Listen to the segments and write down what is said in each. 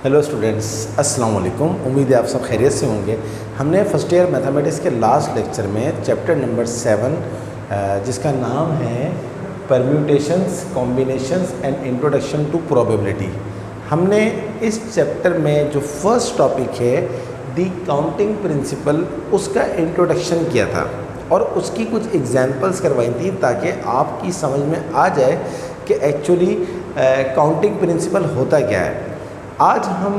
Hello students, अस्सलाम वालेकुम। उम्मीद है आप सब खैरियत से होंगे। हमने फर्स्ट ईयर मैथमेटिक्स के लास्ट लेक्चर में चैप्टर नंबर 7 जिसका नाम है permutations, combinations and introduction to probability, हमने इस चैप्टर में जो फर्स्ट टॉपिक है दी काउंटिंग प्रिंसिपल, उसका इंट्रोडक्शन किया था और उसकी कुछ एग्जांपल्स करवाई थी ताकि आपकी समझ में आ जाए कि एक्चुअली काउंटिंग प्रिंसिपल होता क्या है। आज हम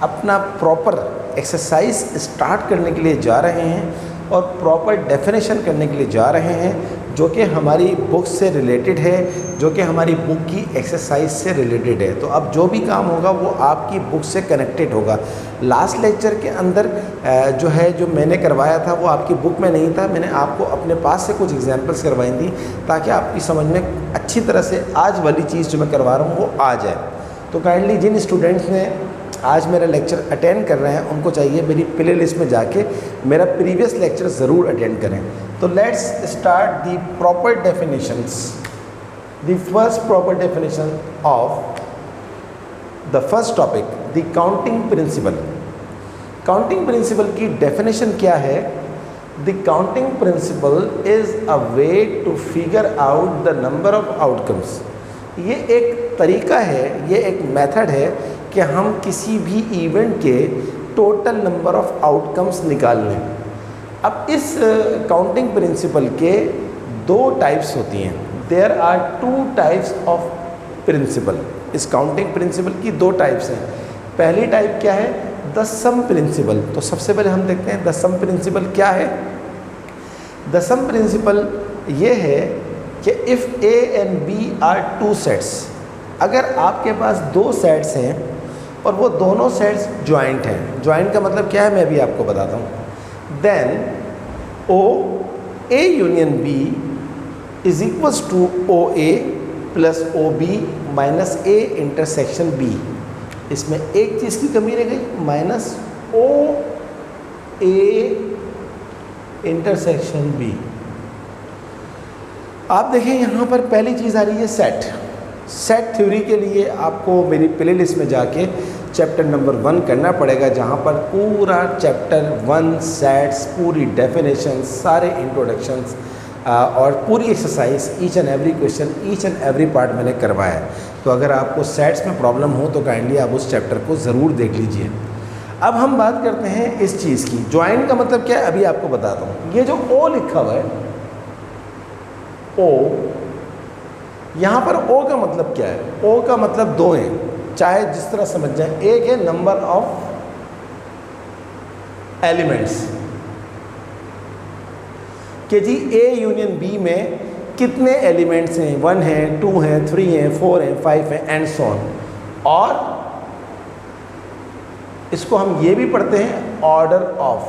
अपना प्रॉपर एक्सरसाइज स्टार्ट करने के लिए जा रहे हैं और प्रॉपर डेफिनेशन करने के लिए जा रहे हैं जो कि हमारी बुक से रिलेटेड है, जो कि हमारी बुक की एक्सरसाइज से रिलेटेड है। तो अब जो भी काम होगा वो आपकी बुक से कनेक्टेड होगा। लास्ट लेक्चर के अंदर जो मैंने करवाया था वो आपकी बुक में नहीं था, मैंने आपको अपने पास से कुछ एग्जांपल्स करवाई थी ताकि आपकी समझ में अच्छी तरह से आज वाली चीज़ जो मैं करवा रहा हूँ वो आ जाए। तो काइंडली जिन स्टूडेंट्स ने आज मेरा लेक्चर अटेंड कर रहे हैं उनको चाहिए मेरी प्ले लिस्ट में जाके मेरा प्रीवियस लेक्चर ज़रूर अटेंड करें। तो let's start the proper definitions. The first proper definition of the first topic, the counting principle. Counting principle की डेफिनेशन क्या है? The counting principle is a way to figure out the number of outcomes. ये एक तरीका है, ये एक method है कि हम किसी भी इवेंट के टोटल नंबर ऑफ आउटकम्स निकाल लें। अब इस काउंटिंग प्रिंसिपल के दो टाइप्स होती हैं। There are two types of principle. इस काउंटिंग प्रिंसिपल की दो टाइप्स हैं। पहली टाइप क्या है? The sum principle. तो सबसे पहले हम देखते हैं द सम प्रिंसिपल क्या है। द सम प्रिंसिपल ये है कि if A and B are two sets, अगर आपके पास दो सेट्स हैं और वो दोनों सेट्स ज्वाइंट हैं। ज्वाइंट का मतलब क्या है मैं भी आपको बताता हूँ। Then O A union B is equals to O A plus O B minus A intersection B. इसमें एक चीज़ की कमी रह गई, minus O A intersection B. आप देखें यहाँ पर पहली चीज़ आ रही है सेट। सेट थ्योरी के लिए आपको मेरी प्ले लिस्ट में जाके चैप्टर नंबर 1 करना पड़ेगा, जहाँ पर पूरा चैप्टर 1 सेट्स, पूरी डेफिनेशन, सारे इंट्रोडक्शंस और पूरी exercise, each and every question, each and every part मैंने करवाया है। तो अगर आपको सेट्स में प्रॉब्लम हो तो काइंडली आप उस चैप्टर को ज़रूर देख लीजिए। अब हम बात करते हैं इस चीज़ की। ज्वाइंट का मतलब क्या है अभी आपको बताता हूँ। ये जो ओ लिखा हुआ है, ओ, यहाँ पर ओ का मतलब क्या है? ओ का मतलब दो हैं, चाहे जिस तरह समझ जाए। एक है नंबर ऑफ एलिमेंट्स कि जी ए यूनियन बी में कितने एलिमेंट्स हैं, 1 है, 2 हैं, 3 हैं, 4 हैं, 5 हैं एंड सो ऑन। और इसको हम ये भी पढ़ते हैं ऑर्डर ऑफ।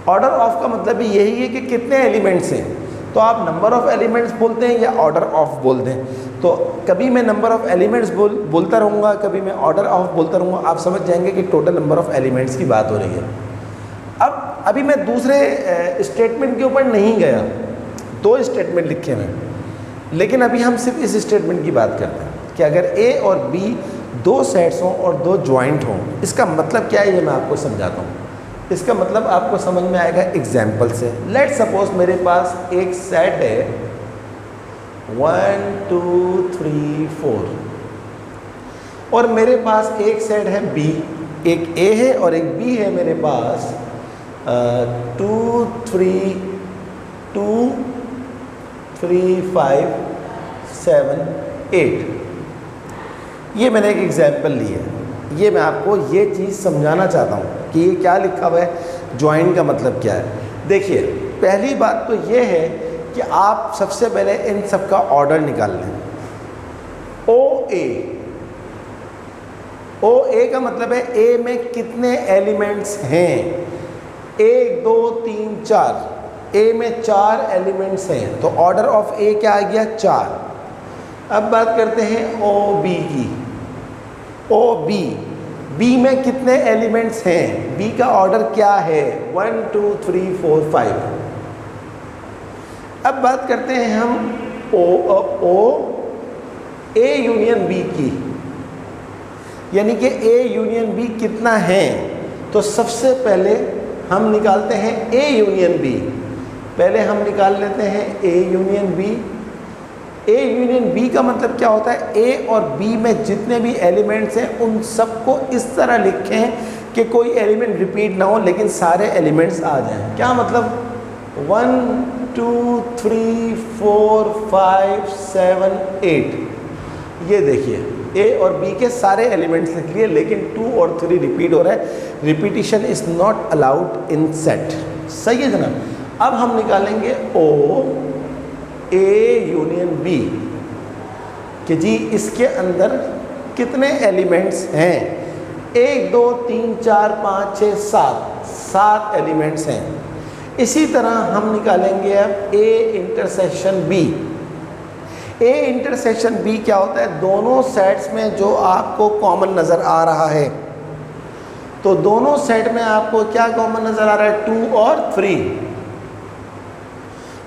ऑर्डर ऑफ का मतलब भी यही है कि कितने एलिमेंट्स हैं। तो आप नंबर ऑफ़ एलिमेंट्स बोलते हैं या ऑर्डर ऑफ बोलते हैं। तो कभी मैं नंबर ऑफ़ एलिमेंट्स बोलता रहूँगा, कभी मैं ऑर्डर ऑफ बोलता रहूँगा। आप समझ जाएंगे कि टोटल नंबर ऑफ़ एलिमेंट्स की बात हो रही है। अब अभी मैं दूसरे स्टेटमेंट के ऊपर नहीं गया, दो स्टेटमेंट लिखे हैं, लेकिन अभी हम सिर्फ इस स्टेटमेंट की बात करते हैं कि अगर ए और बी दो सेट्स हों और दो ज्वाइंट हों, इसका मतलब क्या है ये मैं आपको समझाता हूँ। इसका मतलब आपको समझ में आएगा एग्जाम्पल से। लेट सपोज मेरे पास एक सेट है 1 2 3 4 और मेरे पास एक सेट है बी। एक ए है और एक बी है मेरे पास 2 3 5 7 8। ये मैंने एक एग्जाम्पल ली है। ये मैं आपको ये चीज़ समझाना चाहता हूँ कि ये क्या लिखा हुआ है, ज्वाइन का मतलब क्या है। देखिए, पहली बात तो ये है कि आप सबसे पहले इन सब का ऑर्डर निकाल लें। ओ ए का मतलब है ए में कितने एलिमेंट्स हैं। 1 2 3 4, ए में 4 एलिमेंट्स हैं, तो ऑर्डर ऑफ ए क्या आ गया? 4। अब बात करते हैं ओ बी की। ओ बी में कितने एलिमेंट्स हैं? बी का ऑर्डर क्या है? 1 2 3 4 5। अब बात करते हैं हम ओ ए यूनियन बी की। यानी कि ए यूनियन बी कितना है। तो सबसे पहले हम निकालते हैं ए यूनियन बी। पहले हम निकाल लेते हैं A union B. A union B का मतलब क्या होता है, ए और बी में जितने भी एलिमेंट्स हैं उन सबको इस तरह लिखें कि कोई एलिमेंट रिपीट ना हो लेकिन सारे एलिमेंट्स आ जाएं। क्या मतलब 1 2 3 4 5 7 8, ये देखिए ए और बी के सारे एलिमेंट्स लिख लिए लेकिन 2 और 3 रिपीट हो रहा है। Repetition is not allowed in set. सही है जनाब। अब हम निकालेंगे ओ ए यूनियन बी कि जी इसके अंदर कितने एलिमेंट्स हैं। 1 2 3 4 5 6 7 एलिमेंट्स हैं। इसी तरह हम निकालेंगे अब A intersection B. A intersection B क्या होता है, दोनों सेट्स में जो आपको कॉमन नज़र आ रहा है। तो दोनों सेट में आपको क्या कॉमन नज़र आ रहा है, 2 और 3।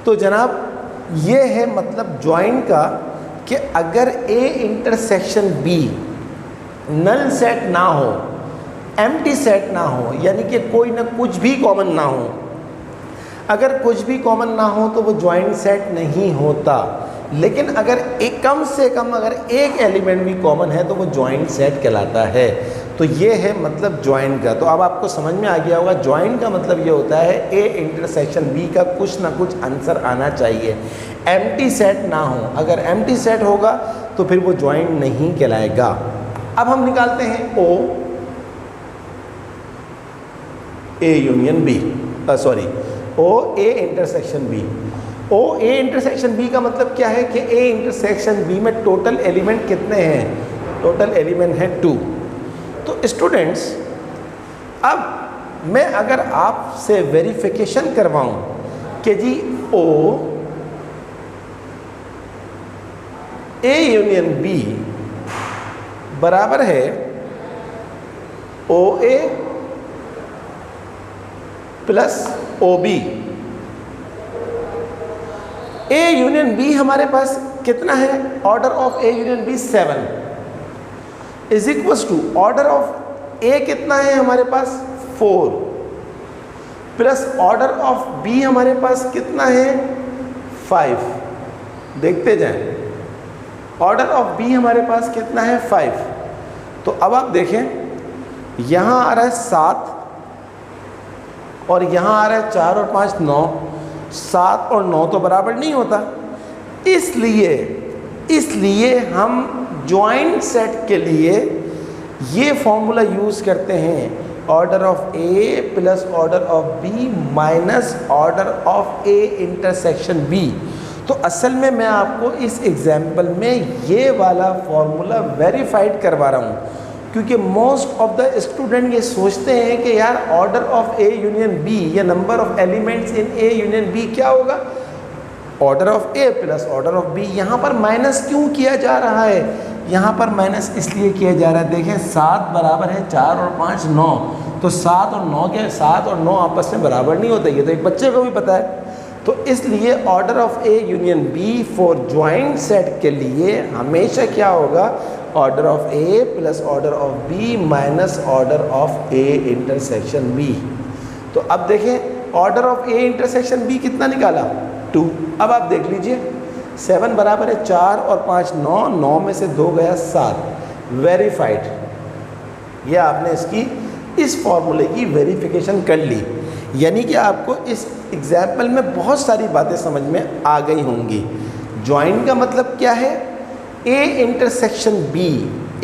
तो जनाब ये है मतलब ज्वाइन का कि अगर A intersection B null set ना हो, एम्प्टी सेट ना हो, यानी कि कोई ना कुछ भी कॉमन ना हो, अगर कुछ भी कॉमन ना हो तो वो ज्वाइंट सेट नहीं होता। लेकिन अगर एक कम से कम अगर एक एलिमेंट भी कॉमन है तो वो ज्वाइंट सेट कहलाता है। तो ये है मतलब ज्वाइंट का। तो अब आपको समझ में आ गया होगा ज्वाइंट का मतलब ये होता है ए इंटरसेक्शन बी का कुछ ना कुछ आंसर आना चाहिए, एम्प्टी सेट ना हो। अगर एम्प्टी सेट होगा तो फिर वो ज्वाइंट नहीं कहलाएगा। अब हम निकालते हैं O A union B, sorry O A intersection B. O A intersection B का मतलब क्या है कि ए इंटरसेक्शन बी में टोटल एलिमेंट कितने हैं, टोटल एलिमेंट है 2। तो स्टूडेंट्स अब मैं अगर आपसे वेरिफिकेशन करवाऊं कि जी ओ ए यूनियन बी बराबर है O A plus O B. A union B हमारे पास कितना है, order of A union B 7 is equals to order of A कितना है हमारे पास 4 प्लस ऑर्डर ऑफ बी हमारे पास कितना है 5। देखते जाएं, ऑर्डर ऑफ बी हमारे पास कितना है 5। तो अब आप देखें यहाँ आ रहा है 7 और यहाँ आ रहा है 4 और 5 9। 7 और 9 तो बराबर नहीं होता, इसलिए हम ज्वाइंट सेट के लिए ये फॉर्मूला यूज़ करते हैं, order of A plus order of B minus order of A intersection B. तो असल में मैं आपको इस एग्जाम्पल में ये वाला फॉर्मूला वेरीफाइड करवा रहा हूँ, क्योंकि मोस्ट ऑफ द स्टूडेंट ये सोचते हैं कि यार order of A union B या number of elements in A union B क्या होगा, order of A plus order of B. यहाँ पर माइनस क्यों किया जा रहा है, यहाँ पर माइनस इसलिए किया जा रहा है, देखें 7 बराबर है 4 और 5 9, तो 7 और 9 के 7 और 9 आपस में बराबर नहीं होते, ये तो एक बच्चे को भी पता है। तो इसलिए order of A union B for joint set के लिए हमेशा क्या होगा, order of A plus order of B minus order of A intersection B. तो अब देखें order of A intersection B कितना निकाला 2। अब आप देख लीजिए 7 बराबर है 4 और 5 9, 9 में से 2 गया 7, वेरीफाइड। ये आपने इसकी इस फॉर्मूले की वेरिफिकेशन कर ली, यानी कि आपको इस एग्जाम्पल में बहुत सारी बातें समझ में आ गई होंगी। ज्वाइंट का मतलब क्या है, ए इंटरसेक्शन बी,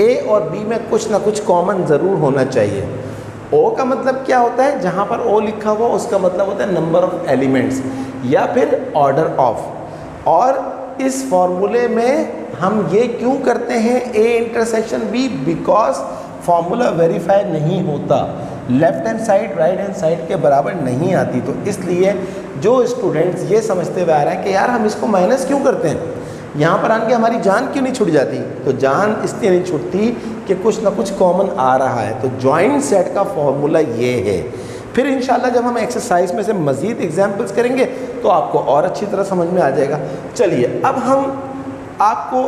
ए और बी में कुछ ना कुछ कॉमन ज़रूर होना चाहिए। ओ का मतलब क्या होता है, जहाँ पर ओ लिखा हुआ उसका मतलब होता है नंबर ऑफ एलिमेंट्स या फिर ऑर्डर ऑफ। और इस फॉर्मूले में हम ये क्यों करते हैं A intersection B, because formula verify नहीं होता, left hand side right hand side के बराबर नहीं आती। तो इसलिए जो स्टूडेंट्स ये समझते हुए आ रहे हैं कि यार हम इसको माइनस क्यों करते हैं, यहाँ पर आके हमारी जान क्यों नहीं छूट जाती, तो जान इसलिए नहीं छूटती कि कुछ ना कुछ कॉमन आ रहा है। तो जॉइंट सेट का फॉर्मूला ये है। फिर इंशाल्लाह जब हम एक्सरसाइज में से मज़ीद एग्जाम्पल्स करेंगे तो आपको और अच्छी तरह समझ में आ जाएगा। चलिए अब हम आपको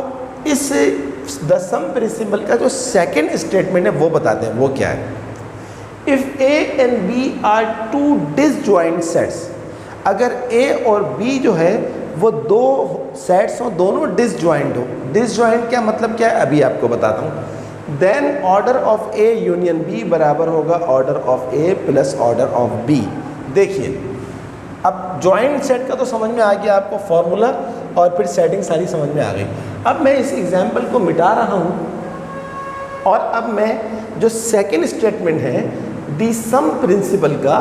इस द सम प्रिंसिपल का जो सेकंड स्टेटमेंट है वो बताते हैं, वो क्या है। If A and B are two disjoint sets, अगर ए और बी जो है वो दो सेट्स हो, दोनों डिसजॉइंट हो। डिसजॉइंट क्या मतलब क्या है अभी आपको बताता हूँ। Then order of A union B बराबर होगा order of A plus order of B. देखिए अब जॉइंट सेट का तो समझ में आ गया आपको फॉर्मूला, और फिर सेटिंग सारी समझ में आ गई। अब मैं इस एग्जाम्पल को मिटा रहा हूँ और अब मैं जो सेकेंड स्टेटमेंट है दी सम प्रिंसिपल का,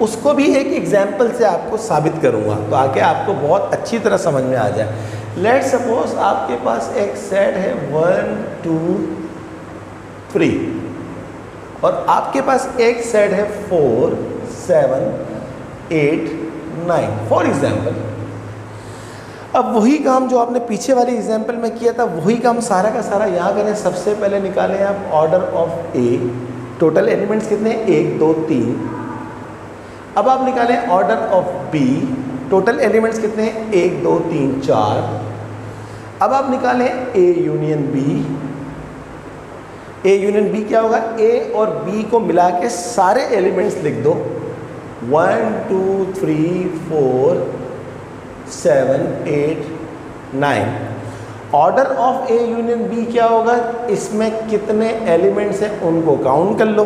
उसको भी एक एग्जाम्पल से आपको साबित करूँगा, तो आके आपको बहुत अच्छी तरह समझ में आ जाए। लेट सपोज आपके पास एक सेट है 1 2 3 और आपके पास एक सेट है 4 7 8 9 फॉर एग्जाम्पल। अब वही काम जो आपने पीछे वाले एग्जाम्पल में किया था, वही काम सारा का सारा यहाँ करें। सबसे पहले निकालें आप order of A, total elements कितने हैं 1 2 3। अब आप निकालें order of B, total elements कितने हैं 1 2 3 4। अब आप निकालें A union B. A union B क्या होगा, ए और बी को मिला के सारे एलिमेंट्स लिख दो 1 2 3 4 7 8 9। Order of A union B क्या होगा, इसमें कितने एलिमेंट्स हैं उनको काउंट कर लो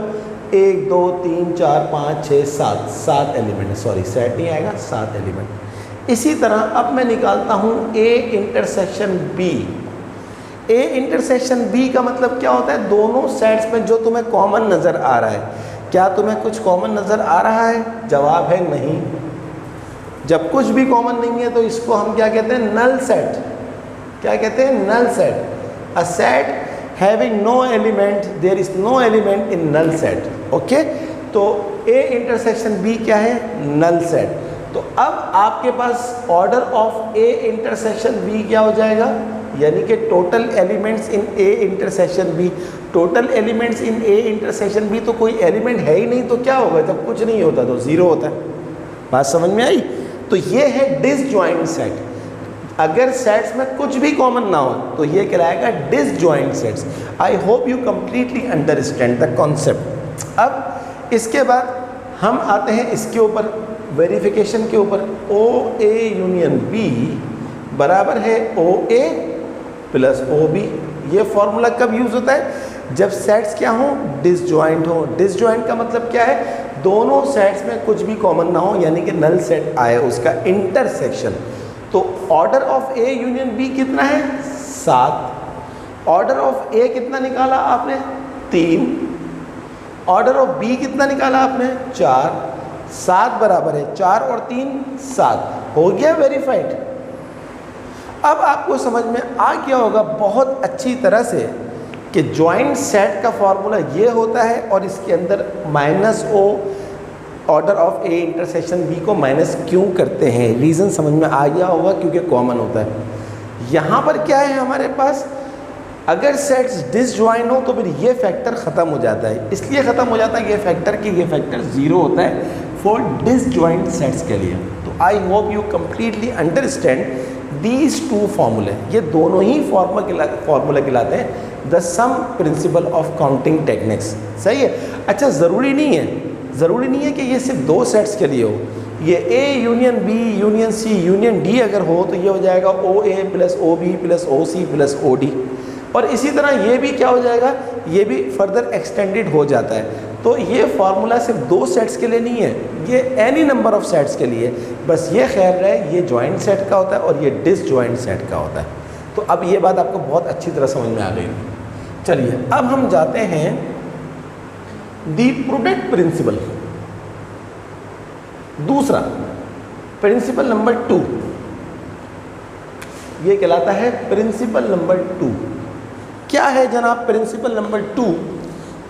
1 2 3 4 5 6 7 7 एलिमेंट, सॉरी सेट नहीं आएगा 7 एलिमेंट। इसी तरह अब मैं निकालता हूँ A intersection B. A intersection B का मतलब क्या होता है, दोनों सेट्स में जो तुम्हें कॉमन नज़र आ रहा है। क्या तुम्हें कुछ कॉमन नज़र आ रहा है, जवाब है नहीं। जब कुछ भी कॉमन नहीं है तो इसको हम क्या कहते हैं, नल सेट। क्या कहते हैं, null set. A set having no element, there is no element in null set, okay? तो A इंटरसेक्शन B क्या है, नल सेट। तो अब आपके पास order of A intersection B क्या हो जाएगा, यानी कि total elements in A intersection B। Total elements in A intersection B, तो कोई एलिमेंट है ही नहीं तो क्या होगा, जब कुछ नहीं होता तो ज़ीरो होता है। बात समझ में आई। तो ये है डिसजॉइंट सेट। अगर सेट्स में कुछ भी कॉमन ना हो तो ये कहलाएगा disjoint sets. I hope you completely understand the concept. अब इसके बाद हम आते हैं इसके ऊपर, वेरिफिकेशन के ऊपर। ओ ए यूनियन बी बराबर है O A plus O B. ये फॉर्मूला कब यूज़ होता है, जब सेट्स क्या हो, डिसजॉइंट हो। डिसजॉइंट का मतलब क्या है, दोनों सेट्स में कुछ भी कॉमन ना हो, यानी कि नल सेट आए, उसका इंटरसेक्शन। तो order of A union B कितना है, 7। ऑर्डर ऑफ ए कितना निकाला आपने, 3। ऑर्डर ऑफ बी कितना निकाला आपने, 4। 7 बराबर है 4 और 3 7, हो गया वेरीफाइड। अब आपको समझ में आ गया होगा बहुत अच्छी तरह से कि जॉइंट सेट का फॉर्मूला ये होता है, और इसके अंदर minus oh order of A intersection B को माइनस क्यों करते हैं। रीज़न समझ में आ गया होगा, क्योंकि कॉमन होता है। यहाँ पर क्या है हमारे पास, अगर सेट्स डिसजॉइन हो तो फिर ये फैक्टर ख़त्म हो जाता है। इसलिए ख़त्म हो जाता है ये फैक्टर कि ये फैक्टर ज़ीरो होता है फॉर डिसजॉइंट सेट्स के लिए। तो I hope you completely understand these two फार्मूले। ये दोनों ही फार्मूला कहलाते हैं the sum principle of counting techniques. सही है। अच्छा, ज़रूरी नहीं है कि ये सिर्फ दो सेट्स के लिए हो। ये A union B union C union D अगर हो तो ये हो जाएगा O A plus O B plus O C plus O D. और इसी तरह ये भी क्या हो जाएगा, ये भी फर्दर एक्सटेंडेड हो जाता है। तो ये फार्मूला सिर्फ दो सेट्स के लिए नहीं है, ये एनी नंबर ऑफ सेट्स के लिए। बस ये ख्याल रहे ये जॉइंट सेट का होता है और ये डिसजॉइंट सेट का होता है। तो अब ये बात आपको बहुत अच्छी तरह समझ में आ गई। चलिए अब हम जाते हैं दी प्रोडक्ट प्रिंसिपल। दूसरा प्रिंसिपल नंबर 2, ये कहलाता है प्रिंसिपल नंबर 2। क्या है जनाब प्रिंसिपल नंबर 2,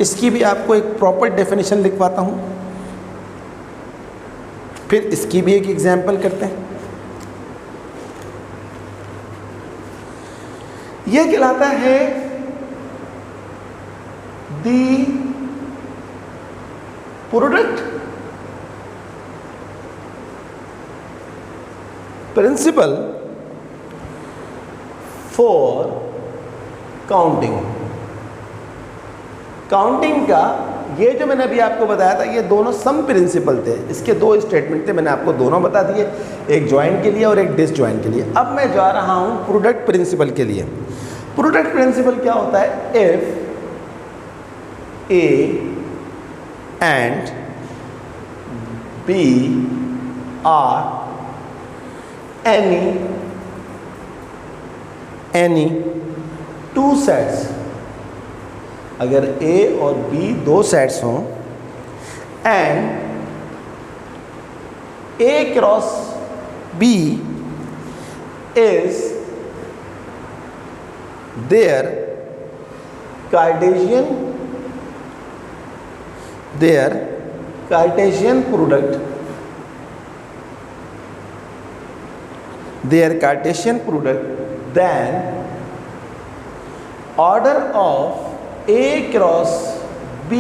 इसकी भी आपको एक प्रॉपर डेफिनेशन लिखवाता हूं, फिर इसकी भी एक एग्जाम्पल करते हैं। यह कहलाता है the product principle for counting. Counting का ये जो मैंने अभी आपको बताया था, ये दोनों सम प्रिंसिपल थे, इसके दो स्टेटमेंट थे, मैंने आपको दोनों बता दिए, एक ज्वाइंट के लिए और एक डिसज्वाइंट के लिए। अब मैं जा रहा हूँ प्रोडक्ट प्रिंसिपल के लिए। प्रोडक्ट प्रिंसिपल क्या होता है? If A and B are any two sets, अगर A और B दो सेट्स हों and A cross B is their Cartesian product, then order of A cross B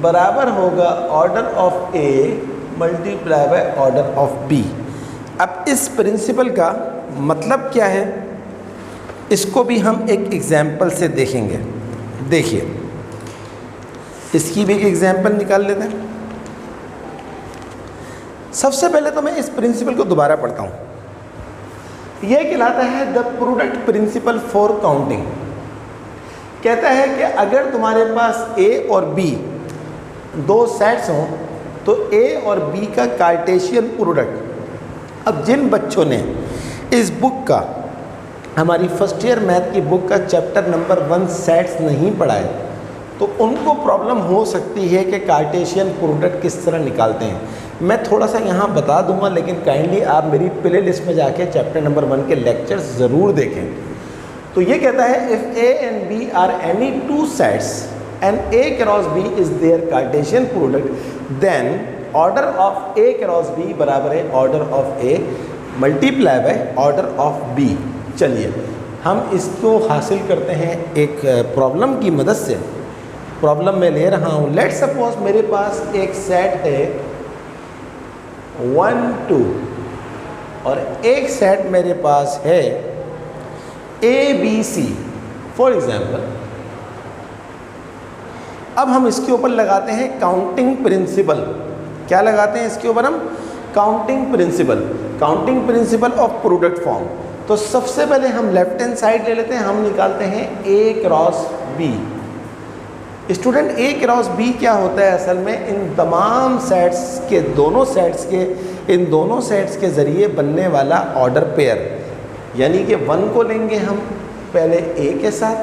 बराबर होगा order of A multiply by order of B। अब इस principal का मतलब क्या है, इसको भी हम एक एग्जाम्पल से देखेंगे। देखिए, इसकी भी एक एग्जाम्पल निकाल लेते हैं। सबसे पहले तो मैं इस प्रिंसिपल को दोबारा पढ़ता हूँ। यह कहलाता है the product principle for counting. कहता है कि अगर तुम्हारे पास A और B दो सेट्स हों तो A और B का कार्टेशियन प्रोडक्ट। अब जिन बच्चों ने इस बुक का, हमारी फर्स्ट ईयर मैथ की बुक का चैप्टर नंबर 1 सेट्स नहीं पढ़ा है, तो उनको प्रॉब्लम हो सकती है कि कार्टेशियन प्रोडक्ट किस तरह निकालते हैं। मैं थोड़ा सा यहाँ बता दूंगा, लेकिन काइंडली आप मेरी प्ले लिस्ट में जाके चैप्टर नंबर 1 के लेक्चर्स ज़रूर देखें। तो ये कहता है if A and B are any two sets and A cross B is their Cartesian product, then order of A cross B बराबर है order of A multiply by order of B। चलिए हम इसको हासिल करते हैं एक प्रॉब्लम की मदद से। प्रॉब्लम मैं ले रहा हूँ, लेट सपोज मेरे पास एक सेट है 1 2 और एक सेट मेरे पास है ABC फॉर एग्जाम्पल। अब हम इसके ऊपर लगाते हैं काउंटिंग प्रिंसिपल। क्या लगाते हैं इसके ऊपर हम? Counting principle of product form. तो सबसे पहले हम लेफ्ट हैंड साइड ले लेते हैं, हम निकालते हैं A cross B। Student A cross B क्या होता है? असल में इन तमाम सेट्स के दोनों सेट्स के ज़रिए बनने वाला ऑर्डर पेयर, यानी कि 1 को लेंगे हम पहले A के साथ,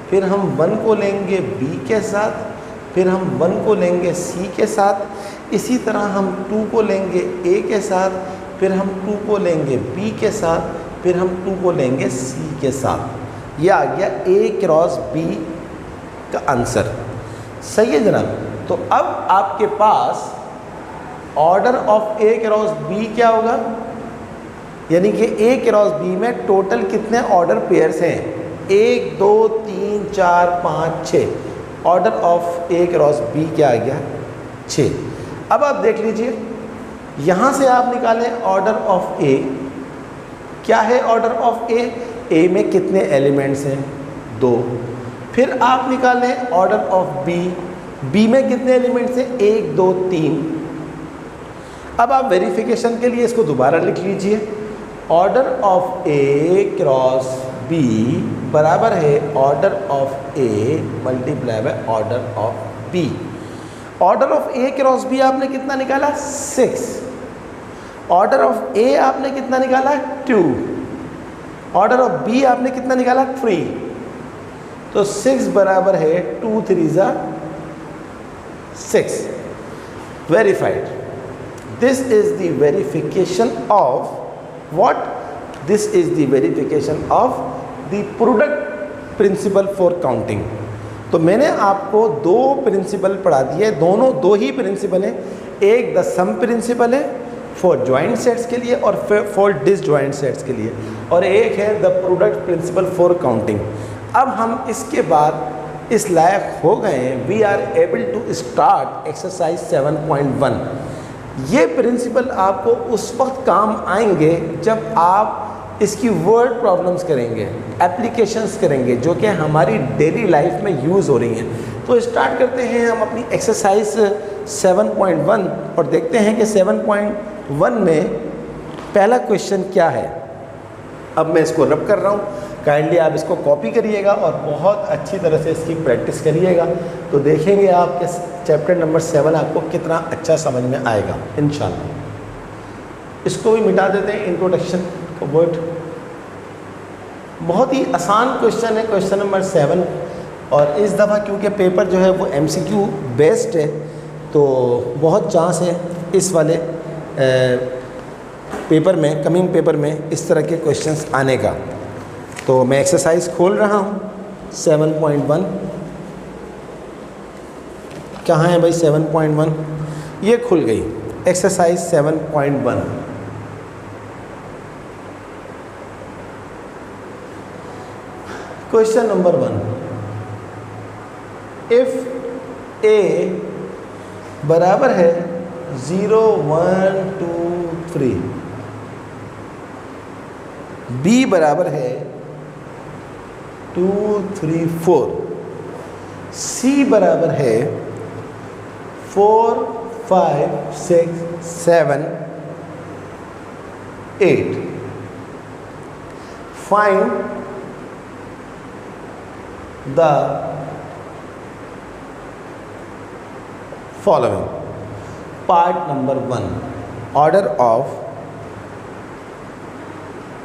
फिर हम 1 को लेंगे B के साथ, फिर हम 1 को लेंगे C के साथ, इसी तरह हम 2 को लेंगे A के साथ, फिर हम 2 को लेंगे B के साथ, फिर हम 2 को लेंगे C के साथ। यह आ गया A क्रॉस B का आंसर। सही है जनाब? तो अब आपके पास order of A cross B क्या होगा? यानी कि A क्रॉस B में टोटल कितने ऑर्डर पेयर्स हैं? 1 2 3 4 5 6। Order of A cross B क्या आ गया? 6। अब आप देख लीजिए, यहाँ से आप निकालें ऑर्डर ऑफ A। क्या है ऑर्डर ऑफ A? A में कितने एलिमेंट्स हैं? 2। फिर आप निकालें ऑर्डर ऑफ B। B में कितने एलिमेंट्स हैं? 1 2 3। अब आप वेरिफिकेशन के लिए इसको दोबारा लिख लीजिए। Order of A cross B बराबर है order of A multiply by order of B। Order of A cross B आपने कितना निकाला? 6। ऑर्डर ऑफ A आपने कितना निकाला? 2। ऑर्डर ऑफ B आपने कितना निकाला? 3। तो 6 बराबर है 2 3 ज़ा 6। Verified. This is the verification of what? This is the verification of the product principle for counting। तो मैंने आपको दो प्रिंसिपल पढ़ा दिए, दोनों दो ही प्रिंसिपल हैं। एक द सम प्रिंसिपल है फॉर ज्वाइंट सेट्स के लिए और फॉर डिसज्वाइंट सेट्स के लिए, और एक है the product principle for counting. अब हम इसके बाद इस लायक हो गए हैं, we are able to start exercise 7.1। ये प्रिंसिपल आपको उस वक्त काम आएंगे जब आप इसकी वर्ड प्रॉब्लम्स करेंगे, एप्लीकेशंस करेंगे जो कि हमारी डेली लाइफ में यूज़ हो रही हैं। तो स्टार्ट करते हैं हम अपनी एक्सरसाइज 7.1 और देखते हैं कि 7.1 में पहला क्वेश्चन क्या है। अब मैं इसको रब कर रहा हूँ, काइंडली आप इसको कॉपी करिएगा और बहुत अच्छी तरह से इसकी प्रैक्टिस करिएगा, तो देखेंगे आपके चैप्टर नंबर 7 आपको कितना अच्छा समझ में आएगा इंशाल्लाह। इसको भी मिटा देते हैं, इंट्रोडक्शन को वर्ड। बहुत ही आसान क्वेश्चन है क्वेश्चन नंबर 7, और इस दफ़ा क्योंकि पेपर जो है वो MCQ बेस्ड है तो बहुत चांस है इस वाले पेपर में, कमिंग पेपर में इस तरह के क्वेश्चंस आने का। तो मैं एक्सरसाइज खोल रहा हूँ 7.1। कहाँ है भाई 7.1? ये खुल गई exercise 7.1। Question number 1, if A बराबर है 0 1 2 3, B बराबर है 2 3 4, C बराबर है 4 5 6 7 8, find the following. Part number 1, order of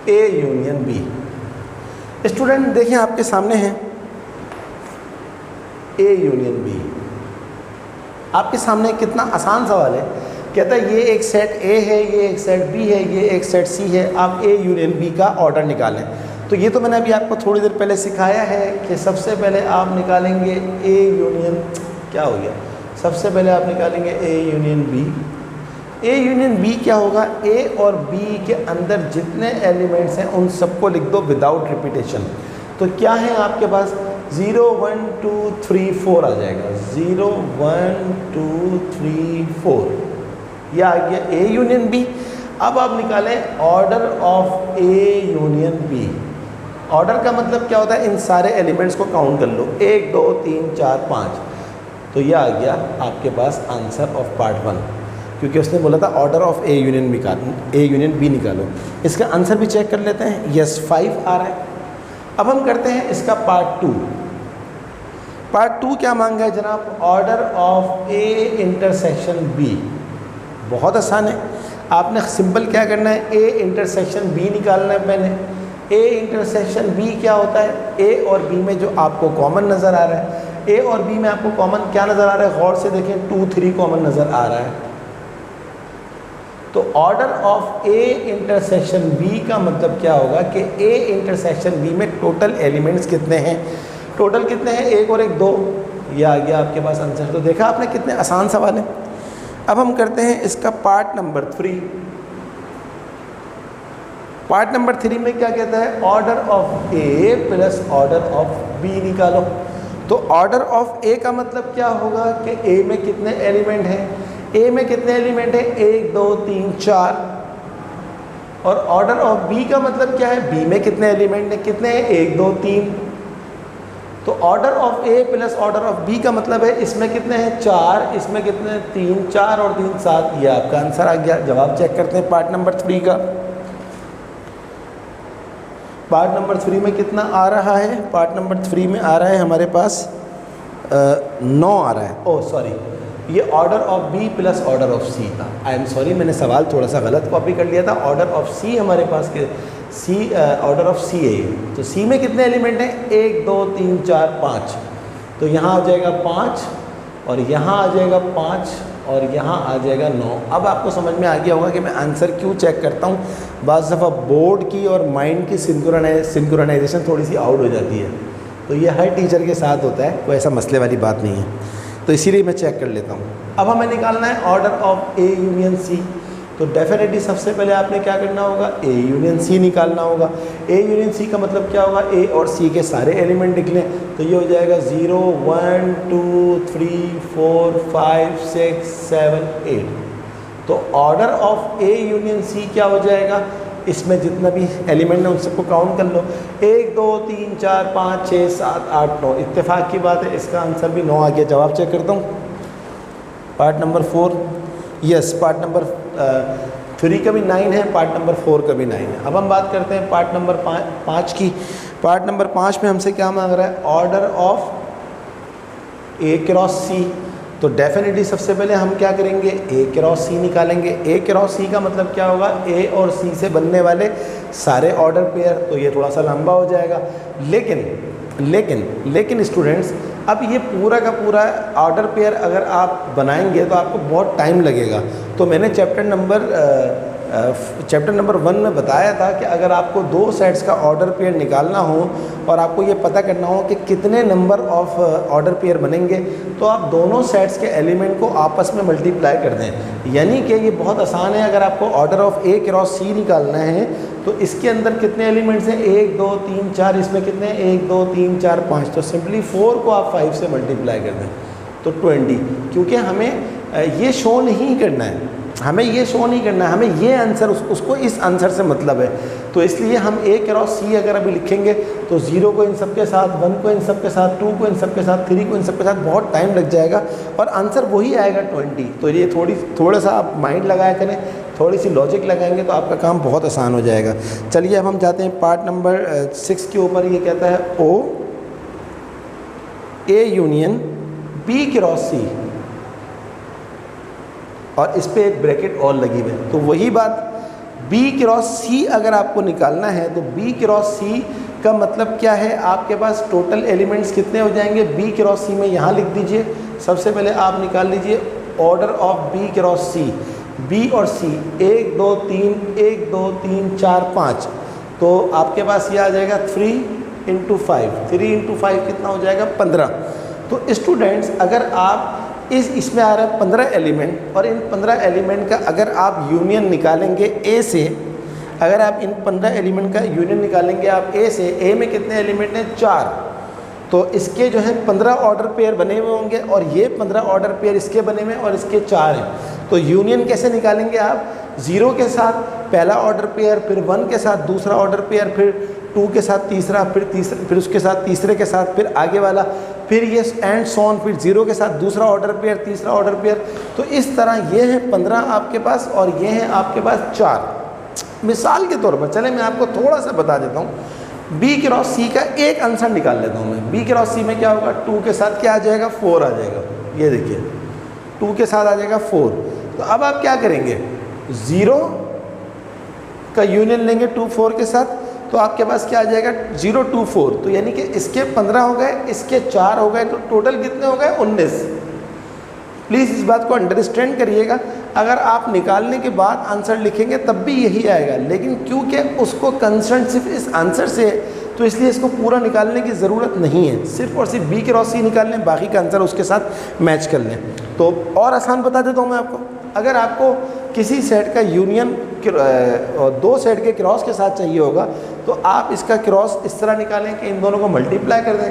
A union B। Student देखिए आपके सामने है A यूनियन B। आपके सामने कितना आसान सवाल है। कहता है ये एक सेट A है, ये एक सेट B है, ये एक सेट C है, आप A यूनियन B का ऑर्डर निकालें। तो ये तो मैंने अभी आपको थोड़ी देर पहले सिखाया है कि सबसे पहले आप निकालेंगे A यूनियन, क्या हो गया, सबसे पहले आप निकालेंगे A union B। A union B क्या होगा, A और B के अंदर जितने एलिमेंट्स हैं उन सबको लिख दो विदाउट रिपीटेशन। तो क्या है आपके पास 0 1 2 3 4 आ जाएगा, 0 1 2 3 4, यह आ गया A यूनियन B। अब आप निकालें order of A union B। Order का मतलब क्या होता है, इन सारे एलिमेंट्स को काउंट कर लो, 1 2 3 4 5। तो यह आ गया आपके पास आंसर ऑफ पार्ट 1, क्योंकि उसने बोला था order of A union B निकालो। इसका आंसर भी चेक कर लेते हैं, यस 5 आ रहा है। अब हम करते हैं इसका पार्ट 2। पार्ट 2 क्या मांगा है जनाब, order of A intersection B। बहुत आसान है, आपने सिंपल क्या करना है, A इंटरसेक्शन B निकालना है पहले। A इंटरसेक्शन B क्या होता है, A और B में जो आपको कॉमन नज़र आ रहा है, A और B में आपको कॉमन क्या नज़र आ रहा है, गौर से देखें 2 3 कॉमन नज़र आ रहा है। तो order of A intersection B का मतलब क्या होगा कि A इंटरसेक्शन B में टोटल एलिमेंट्स कितने हैं, टोटल कितने हैं, 1 और 1 2, ये आ गया आपके पास आंसर। तो देखा आपने कितने आसान सवाल है। अब हम करते हैं इसका पार्ट नंबर 3। पार्ट नंबर 3 में क्या कहता है, order of A plus order of B निकालो। तो ऑर्डर ऑफ A का मतलब क्या होगा कि A में कितने एलिमेंट हैं, A में कितने एलिमेंट हैं, 1 2 3 4। और ऑर्डर ऑफ B का मतलब क्या है, B में कितने एलिमेंट हैं, कितने हैं, 1 2 3। तो order of A plus order of B का मतलब है इसमें कितने हैं, 4, इसमें कितने हैं, 3, 4 और 3 7। ये आपका आंसर आ गया। जवाब चेक करते हैं पार्ट नंबर 3 का। पार्ट नंबर 3 में कितना आ रहा है, पार्ट नंबर 3 में आ रहा है हमारे पास 9 आ रहा है। ओह सॉरी, ये order of B plus order of C था। आई एम सॉरी, मैंने सवाल थोड़ा सा गलत कॉपी कर लिया था। ऑर्डर ऑफ C हमारे पास के ऑर्डर ऑफ C है ये। तो C में कितने एलिमेंट हैं, 1 2 3 4 5। तो यहाँ आ जाएगा 5 और यहाँ आ जाएगा 5 और यहाँ आ जाएगा 9। अब आपको समझ में आ गया होगा कि मैं आंसर क्यों चेक करता हूँ। बाज़ दफ़ा बोर्ड की और माइंड की सिंक्रोनाइजेशन थोड़ी सी आउट हो जाती है, तो ये हर टीचर के साथ होता है, कोई ऐसा मसले वाली बात नहीं है, तो इसीलिए मैं चेक कर लेता हूँ। अब हमें निकालना है order of A union C। तो डेफिनेटली सबसे पहले आपने क्या करना होगा, A यूनियन C निकालना होगा। A यूनियन C का मतलब क्या होगा, A और C के सारे एलिमेंट लिख लें। तो ये हो जाएगा 0 1 2 3 4 5 6 7 8। तो order of A union C क्या हो जाएगा, इसमें जितना भी एलिमेंट है उन सबको काउंट कर लो, 1 2 3 4 5 6 7 8 9। इत्तेफाक की बात है इसका आंसर भी 9 आ गया। जवाब चेक करता हूँ, part number 4, yes part number 3 का भी 9 है, पार्ट नंबर 4 का भी 9 है। अब हम बात करते हैं पार्ट नंबर 5 की। पार्ट नंबर 5 में हमसे क्या मांग रहा है, order of A cross C। तो डेफिनेटली सबसे पहले हम क्या करेंगे, A क्रॉस C निकालेंगे। A क्रॉस C का मतलब क्या होगा, A और C से बनने वाले सारे ऑर्डर पेयर। तो ये थोड़ा सा लंबा हो जाएगा, लेकिन स्टूडेंट्स अब ये पूरा का पूरा ऑर्डर पेयर अगर आप बनाएंगे तो आपको बहुत टाइम लगेगा। तो मैंने चैप्टर नंबर 1 में बताया था कि अगर आपको 2 सेट्स का ऑर्डर पेयर निकालना हो और आपको ये पता करना हो कि कितने नंबर ऑफ ऑर्डर पेयर बनेंगे, तो आप दोनों सेट्स के एलिमेंट को आपस में मल्टीप्लाई कर दें। यानी कि ये बहुत आसान है। अगर आपको order of A cross C निकालना है तो इसके अंदर कितने एलिमेंट्स हैं, 1 2 3 4, इसमें कितने हैं, 1 2 3 4 5। तो सिंपली 4 को आप 5 से मल्टीप्लाई कर दें तो 20। क्योंकि हमें ये शो नहीं करना है, हमें ये आंसर उसको इस आंसर से मतलब है। तो इसलिए हम A क्रॉस C अगर अभी लिखेंगे तो 0 को इन सब के साथ, 1 को इन सब के साथ, 2 को इन सब के साथ, 3 को इन सब के साथ, बहुत टाइम लग जाएगा और आंसर वही आएगा 20। तो ये थोड़ा सा आप माइंड लगाया करें, थोड़ी सी लॉजिक लगाएंगे तो आपका काम बहुत आसान हो जाएगा। चलिए अब हम जाते हैं पार्ट नंबर 6 के ऊपर। ये कहता है O A union B cross C, और इस पे एक ब्रैकेट और लगी हुई है। तो वही बात, B क्रॉस C अगर आपको निकालना है तो B क्रॉस C का मतलब क्या है, आपके पास टोटल एलिमेंट्स कितने हो जाएंगे B क्रॉस C में। यहाँ लिख दीजिए, सबसे पहले आप निकाल लीजिए order of B cross C। B और C 1 2 3 1 2 3 4 5, तो आपके पास ये आ जाएगा 3 × 5, 3 × 5 कितना हो जाएगा, 15। तो स्टूडेंट्स अगर आप इसमें आ रहा है 15 एलिमेंट, और इन 15 एलिमेंट का अगर आप यूनियन निकालेंगे A से, अगर आप इन 15 एलिमेंट का यूनियन निकालेंगे आप A से, A में कितने एलिमेंट हैं, 4। तो इसके जो है 15 ऑर्डर पेयर बने हुए होंगे और ये 15 ऑर्डर पेयर इसके बने हुए और इसके 4 हैं। तो यूनियन कैसे निकालेंगे आप, 0 के साथ पहला ऑर्डर पेयर, फिर 1 के साथ दूसरा ऑर्डर पेयर, फिर 2 के साथ तीसरा, फिर उसके साथ तीसरे के साथ, फिर आगे वाला, फिर ये एंड सॉन, फिर 0 के साथ दूसरा ऑर्डर पेयर, तीसरा ऑर्डर पेयर। तो इस तरह ये है 15 आपके पास और ये हैं आपके पास 4। मिसाल के तौर पर चले मैं आपको थोड़ा सा बता देता हूँ, B क्रॉस C का एक आंसर निकाल लेता हूँ मैं। B क्रॉस C में क्या होगा, 2 के साथ क्या आ जाएगा, 4 आ जाएगा। ये देखिए 2 के साथ आ जाएगा 4। तो अब आप क्या करेंगे, 0 का यूनियन लेंगे 2 4 के साथ, तो आपके पास क्या आ जाएगा, 0 2 4। तो यानी कि इसके 15 हो गए, इसके 4 हो गए, तो टोटल कितने हो गए, 19। प्लीज़ इस बात को अंडरस्टैंड करिएगा। अगर आप निकालने के बाद आंसर लिखेंगे तब भी यही आएगा, लेकिन क्योंकि उसको कंसर्न सिर्फ इस आंसर से है तो इसलिए इसको पूरा निकालने की ज़रूरत नहीं है। सिर्फ और सिर्फ B क्रॉस C निकाल लें, बाकी का आंसर उसके साथ मैच कर लें। तो और आसान बता देता हूँ मैं आपको, अगर आपको किसी सेट का यूनियन 2 सेट के क्रॉस के साथ चाहिए होगा तो आप इसका क्रॉस इस तरह निकालें कि इन दोनों को मल्टीप्लाई कर दें।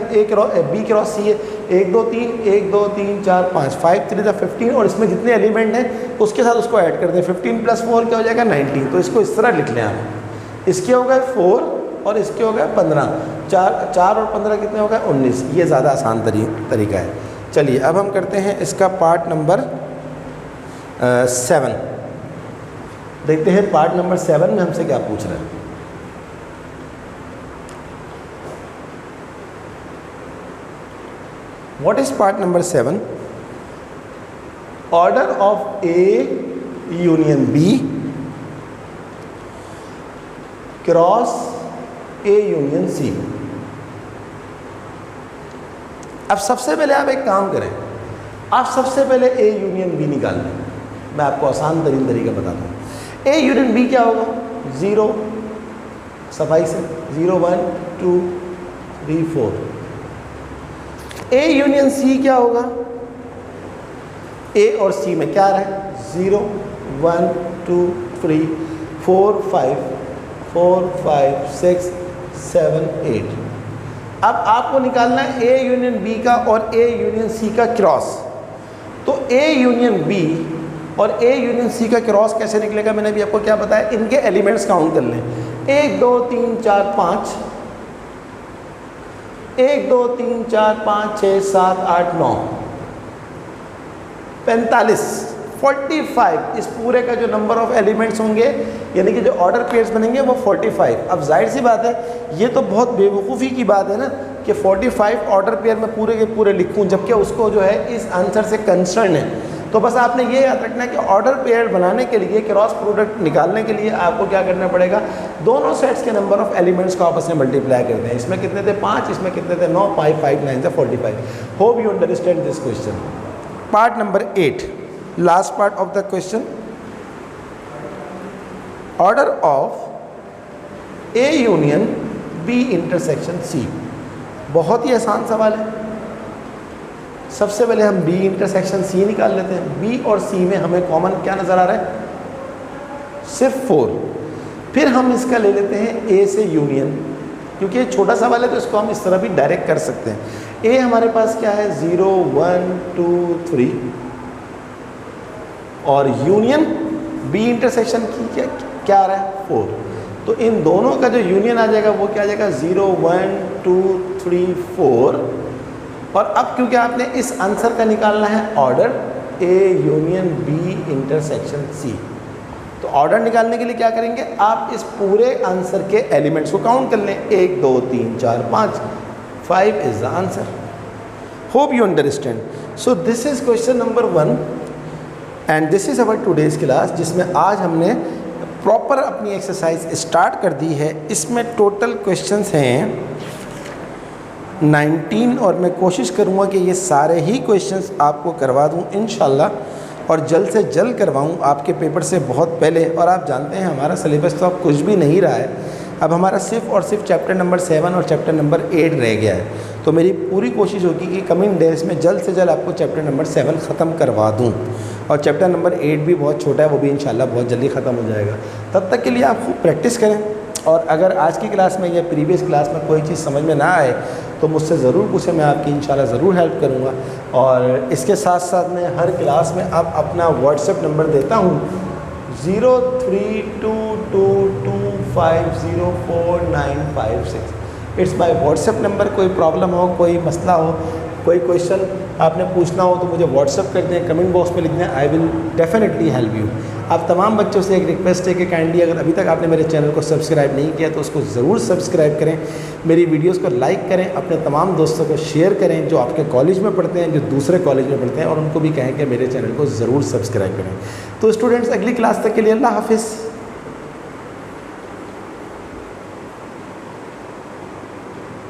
B क्रॉस C है 1 2 3 1 2 3 4 5, 5 3 15, और इसमें जितने एलिमेंट हैं उसके साथ उसको ऐड कर दें। 15 + 4 क्या हो जाएगा, 19। तो इसको इस तरह लिख लें आप, इसके हो गए 4 और इसके हो गए 15, 4 और 15 कितने हो गए, 19। ये ज़्यादा आसान तरीका है। चलिए अब हम करते हैं इसका पार्ट नंबर 7। देखते हैं पार्ट नंबर 7 में हमसे क्या पूछ रहा है। What is part number 7? Order of A union B cross A union C। अब सबसे पहले आप एक काम करें, आप सबसे पहले A union B निकाल लें। मैं आपको आसान तरीन तरीका बताता हूँ। A union B क्या होगा, 0 सफाई से, 0 1 2 3 4। A यूनियन C क्या होगा, A और C में क्या रहा है, 0 1 2 3 4 5 4 5 6 7 8। अब आपको निकालना है A यूनियन B का और A यूनियन C का क्रॉस। तो A यूनियन B और ए यूनियन सी का क्रॉस कैसे निकलेगा मैंने भी आपको क्या बताया, इनके एलिमेंट्स काउंट कर लें, 1 2 3 4 5, 1 2 3 4 5 6 7 8 9 45 45 इस पूरे का जो नंबर ऑफ एलिमेंट्स होंगे यानी कि जो ऑर्डर पेयर्स बनेंगे वो 45। अब जाहिर सी बात है ये तो बहुत बेवकूफ़ी की बात है ना कि 45 ऑर्डर पेयर में पूरे के पूरे लिखूं, जबकि उसको जो है इस आंसर से कंसर्न है। तो बस आपने ये याद रखना है कि ऑर्डर पेयर बनाने के लिए, क्रॉस प्रोडक्ट निकालने के लिए आपको क्या करना पड़ेगा, दोनों सेट्स के नंबर ऑफ एलिमेंट्स को आपस में मल्टीप्लाई करते हैं। इसमें कितने थे 5, इसमें कितने थे 9, 5 5 9 से 45। Hope you understand this question. Part number 8, last part of the question, order of A union B intersection C. बहुत ही आसान सवाल है। सबसे पहले हम बी इंटरसेक्शन सी निकाल लेते हैं। बी और सी में हमें कॉमन क्या नज़र आ रहा है, सिर्फ 4। फिर हम इसका ले लेते हैं ए से यूनियन, क्योंकि ये छोटा सवाल है तो इसको हम इस तरह भी डायरेक्ट कर सकते हैं। ए हमारे पास क्या है 0 1 2 3 और यूनियन बी इंटरसेक्शन की क्या आ रहा है 4। तो इन दोनों का जो यूनियन आ जाएगा वो क्या आ जाएगा 0 1 2 3 4। और अब क्योंकि आपने इस आंसर का निकालना है order A union B intersection C, तो ऑर्डर निकालने के लिए क्या करेंगे, आप इस पूरे आंसर के एलिमेंट्स को काउंट कर लें, 1 2 3 4 5, 5 is the answer. Hope you understand. So this is question number 1 and this is our today's class, जिसमें आज हमने प्रॉपर अपनी एक्सरसाइज स्टार्ट कर दी है। इसमें टोटल क्वेश्चंस हैं 19 और मैं कोशिश करूँगा कि ये सारे ही क्वेश्चंस आपको करवा दूँ इंशाल्लाह, और जल्द से जल्द करवाऊँ आपके पेपर से बहुत पहले। और आप जानते हैं हमारा सिलेबस तो अब कुछ भी नहीं रहा है, अब हमारा सिर्फ और सिर्फ चैप्टर नंबर 7 और चैप्टर नंबर 8 रह गया है। तो मेरी पूरी कोशिश होगी कि कमिंग डेज में जल्द से जल्द आपको चैप्टर नंबर 7 ख़त्म करवा दूँ, और चैप्टर नंबर 8 भी बहुत छोटा है, वो भी इंशाल्लाह बहुत जल्दी ख़त्म हो जाएगा। तब तक के लिए आप खूब प्रैक्टिस करें, और अगर आज की क्लास में या प्रीवियस क्लास में कोई चीज़ समझ में ना आए तो मुझसे ज़रूर पूछें, मैं आपकी इंशाल्लाह ज़रूर हेल्प करूँगा। और इसके साथ साथ मैं हर क्लास में अब अपना व्हाट्सएप नंबर देता हूँ 0322250496। It's my WhatsApp number. कोई प्रॉब्लम हो, कोई मसला हो, कोई क्वेश्चन आपने पूछना हो तो मुझे व्हाट्सएप कर दें, कमेंट बॉक्स में लिख दें, I will definitely help you. आप तमाम बच्चों से एक रिक्वेस्ट है कि काइंडली अगर अभी तक आपने मेरे चैनल को सब्सक्राइब नहीं किया तो उसको ज़रूर सब्सक्राइब करें, मेरी वीडियोस को लाइक करें, अपने तमाम दोस्तों को शेयर करें जो आपके कॉलेज में पढ़ते हैं, जो दूसरे कॉलेज में पढ़ते हैं, और उनको भी कहें कि मेरे चैनल को ज़रूर सब्सक्राइब करें। तो स्टूडेंट्स, अगली क्लास तक के लिए अल्लाह हाफिज़।